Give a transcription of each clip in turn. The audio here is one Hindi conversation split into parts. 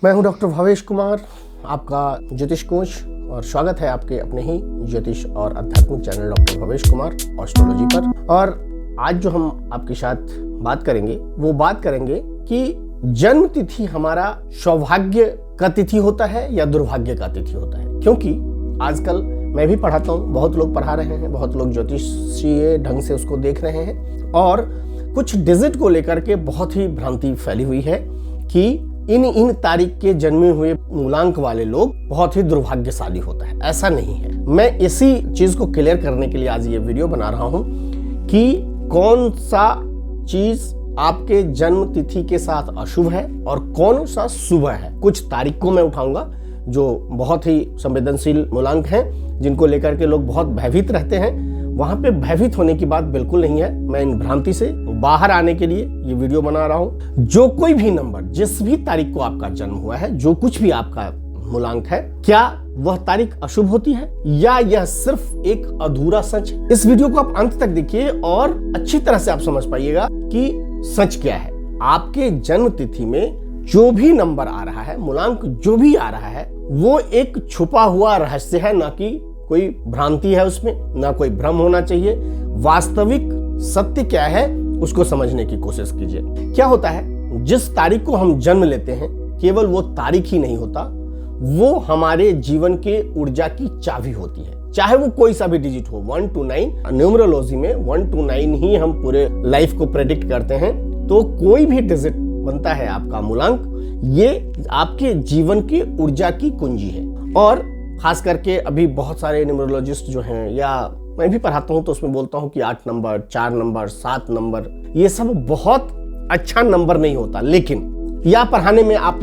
मैं हूं डॉक्टर भवेश कुमार, आपका ज्योतिष कोच, और स्वागत है आपके अपने ही ज्योतिष और आध्यात्मिक channel doctor Bhavesh Kumar astrology पर। और आज जो हम आपके साथ बात करेंगे वो बात करेंगे कि जन्म तिथि हमारा सौभाग्य का तिथि होता है या दुर्भाग्य का तिथि होता है। क्योंकि आजकल मैं भी पढ़ाता हूँ, बहुत लोग पढ़ा रहे हैं, बहुत लोग ज्योतिषीय ढंग से उसको देख रहे हैं, और कुछ डिजिट को लेकर के बहुत ही भ्रांति फैली हुई है कि इन तारीख के जन्मे हुए मूलांक वाले लोग बहुत ही दुर्भाग्यशाली होता है। ऐसा नहीं है। मैं इसी चीज को क्लियर करने के लिए आज ये वीडियो बना रहा हूं कि कौन सा चीज आपके जन्म तिथि के साथ अशुभ है और कौन सा शुभ है। कुछ तारीख को मैं उठाऊंगा जो बहुत ही संवेदनशील मूलांक हैं, जिनको लेकर के लोग बहुत भयभीत रहते हैं। वहां पे भयभीत होने की बात बिल्कुल नहीं है। मैं इन भ्रांति से बाहर आने के लिए ये वीडियो बना रहा हूं। जो कोई भी नंबर, जिस भी तारीख को आपका जन्म हुआ है, जो कुछ भी आपका मूलांक है, क्या वह तारीख अशुभ होती है या यह सिर्फ एक अधूरा सच है? इस वीडियो को आप अंत तक देखिए और अच्छी तरह से आप समझ पाइएगा कि सच क्या है। आपके जन्म तिथि में जो भी नंबर आ रहा है, मूलांक जो भी आ रहा है, वो एक छुपा हुआ रहस्य है, ना कि कोई भ्रांति है उसमें, ना कोई भ्रम होना चाहिए। वास्तविक सत्य क्या है उसको समझने की कोशिश कीजिए। क्या होता है, जिस तारीख को हम जन्म लेते हैं, केवल वो तारीख ही नहीं होता, वो हमारे जीवन के ऊर्जा की चाबी होती है। चाहे वो कोई सा भी डिजिट हो, 1 to 9, न्यूमरोलॉजी में 1 to 9 ही हम पूरे लाइफ को प्रेडिक्ट करते हैं। तो कोई भी डिजिट बनता है आपका मूलांक, ये आपके जीवन की ऊर्जा की कुंजी है। और खास करके अभी बहुत सारे न्यूमरोलॉजिस्ट जो हैं, या मैं भी पढ़ाता हूं तो उसमें बोलता हूं कि 8 नंबर, 4 नंबर, 7 नंबर, ये सब बहुत अच्छा नंबर नहीं होता। लेकिन या पढ़ाने में आप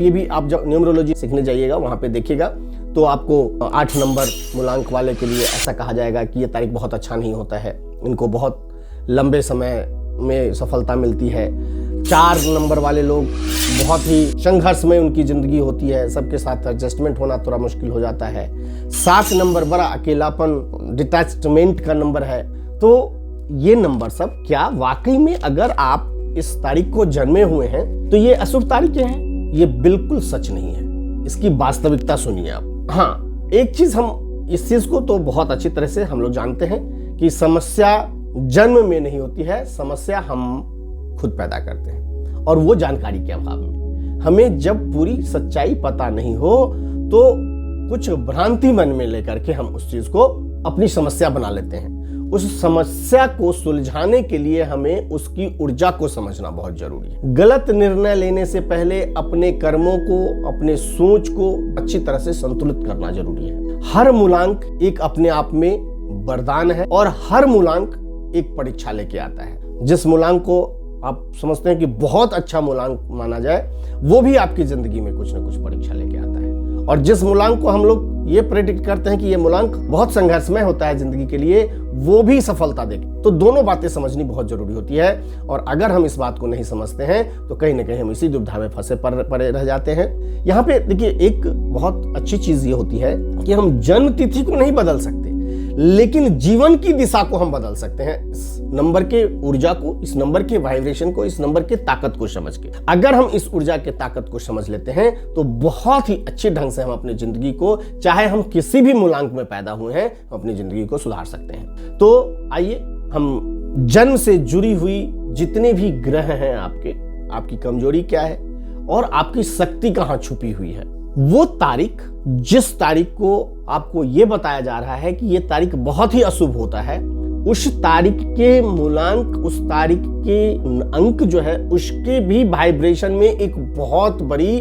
जब न्यूमरोलॉजी सीखने जाइएगा, वहां पे देखिएगा तो आपको 8 नंबर मूलांक वाले के लिए ऐसा कहा जाएगा कि ये तारीख बहुत अच्छा नहीं होता है, इनको बहुत लंबे समय में सफलता मिलती है। 4 नंबर वाले लोग बहुत ही संघर्ष में उनकी जिंदगी होती है, सबके साथ एडजस्टमेंट होना थोड़ा मुश्किल हो जाता है। 7 नंबर बड़ा अकेलापन, डिटैचमेंट का नंबर है। तो ये नंबर सब क्या वाकई में अगर आप इस तारीख को जन्मे हुए हैं तो ये अशुभ तारीखें हैं? ये बिल्कुल सच नहीं है। इसकी वास्तविकता सुनिए आप। हाँ, एक चीज हम इस चीज को तो बहुत अच्छी तरह से हम लोग जानते हैं कि समस्या जन्म में नहीं होती है, समस्या हम खुद पैदा करते हैं, और वो जानकारी के अभाव में। हमें जब पूरी सच्चाई पता नहीं हो तो कुछ भ्रांति मन में लेकर के हम उस चीज को अपनी समस्या बना लेते हैं। उस समस्या को सुलझाने के लिए हमें उसकी ऊर्जा को समझना बहुत जरूरी है। गलत निर्णय लेने से पहले अपने कर्मों को, अपने सोच को अच्छी तरह से संतुलित करना जरूरी है। हर मूलांक एक अपने आप में वरदान है, और हर मूलांक एक परीक्षा लेके आता है। जिस मूलांक को आप समझते हैं कि बहुत अच्छा मूलांक माना जाए, वो भी आपकी जिंदगी में कुछ ना कुछ परीक्षा लेके आता है। और जिस मूलांक को हम लोग ये प्रेडिक्ट करते हैं कि ये मूलांक बहुत संघर्षमय होता है जिंदगी के लिए, वो भी सफलता देगा। तो दोनों बातें समझनी बहुत जरूरी होती है। और अगर हम इस बात को नहीं समझते हैं तो कहीं ना कहीं हम इसी दुविधा में फंसे पड़े रह जाते हैं। यहाँ पे देखिए, एक बहुत अच्छी चीज ये होती है कि हम जन्म तिथि को नहीं बदल सकते, लेकिन जीवन की दिशा को हम बदल सकते हैं। इस नंबर के ऊर्जा को, इस नंबर के वाइब्रेशन को, इस नंबर के ताकत को समझ के, अगर हम इस ऊर्जा के ताकत को समझ लेते हैं तो बहुत ही अच्छे ढंग से हम अपनी जिंदगी को, चाहे हम किसी भी मूलांक में पैदा हुए हैं, अपनी जिंदगी को सुधार सकते हैं। तो आइए हम जन्म से जुड़ी हुई जितने भी ग्रह हैं आपकी कमजोरी क्या है और आपकी शक्ति कहां छुपी हुई है। वो तारीख, जिस तारीख को आपको ये बताया जा रहा है कि ये तारीख बहुत ही अशुभ होता है, उस तारीख के मूलांक, उस तारीख के अंक जो है, उसके भी वाइब्रेशन में एक बहुत बड़ी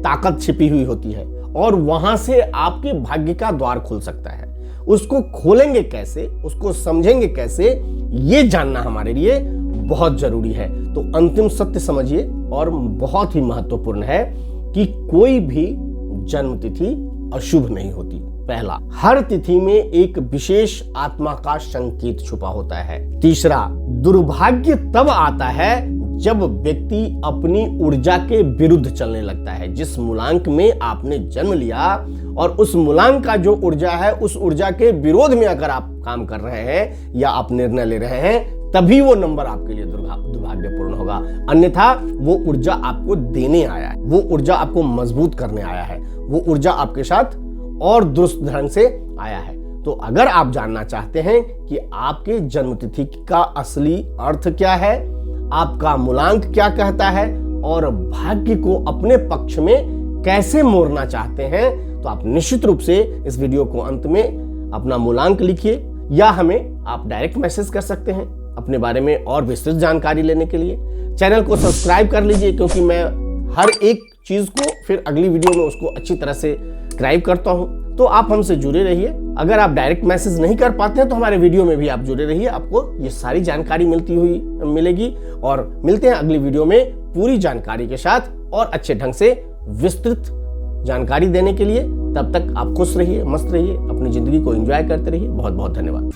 ताकत छिपी हुई होती है, और वहां से आपके भाग्य का द्वार खुल सकता है। उसको खोलेंगे कैसे, उसको समझेंगे कैसे, ये जानना हमारे लिए बहुत जरूरी है। तो अंतिम सत्य समझिए, और बहुत ही महत्वपूर्ण है कि कोई भी जन्म तिथि अशुभ नहीं होती। पहला, हर तिथि में एक विशेष आत्मा का संकेत छुपा होता है। तीसरा, दुर्भाग्य तब आता है जब व्यक्ति अपनी ऊर्जा के विरुद्ध चलने लगता है। जिस मूलांक में आपने जन्म लिया और उस मूलांक का जो ऊर्जा है, उस ऊर्जा के विरोध में अगर आप काम कर रहे हैं या आप निर्णय ले रहे हैं, तभी वो नंबर आपके लिए दुर्भाग्यपूर्ण होगा। अन्यथा वो ऊर्जा आपको देने आया है, वो ऊर्जा आपको मजबूत करने आया है, वो ऊर्जा आपके साथ और दुरुस्त ढंग से आया है। तो अगर आप जानना चाहते हैं कि आपके जन्मतिथि का असली अर्थ क्या है, आपका मूलांक क्या कहता है और भाग्य को अपने पक्ष में कैसे मोड़ना चाहते हैं, तो आप निश्चित रूप से इस वीडियो को अंत में अपना मूलांक लिखिए या हमें आप डायरेक्ट मैसेज कर सकते हैं अपने बारे में और विस्तृत जानकारी लेने के लिए। चैनल को सब्सक्राइब कर लीजिए, क्योंकि मैं हर एक चीज को फिर अगली वीडियो में उसको अच्छी तरह से ड्राइव करता हूं। तो आप हमसे जुड़े रहिए। अगर आप डायरेक्ट मैसेज नहीं कर पाते हैं तो हमारे वीडियो में भी आप जुड़े रहिए, आपको ये सारी जानकारी मिलेगी। और मिलते हैं अगली वीडियो में पूरी जानकारी के साथ और अच्छे ढंग से विस्तृत जानकारी देने के लिए। तब तक आप खुश रहिए, मस्त रहिए, अपनी जिंदगी को एंजॉय करते रहिए। बहुत बहुत धन्यवाद।